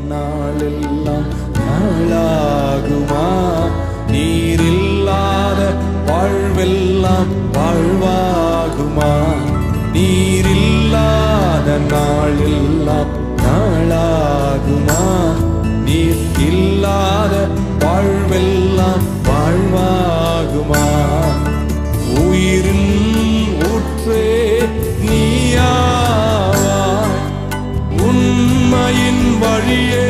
நாளெல்லாம் நாளாகுமா? நீர் இல்லாத வாழ்வெல்லாம் வாழ்வாகுமா? நீர் இல்லாத நாளெல்லாம் நாளாகுமா? நீர் இல்லாத வாழ்வெல்லாம் வாழ்வாகுமா? உயிரின் ஊற்றே நீயாவாய், உண்மையின் வழியே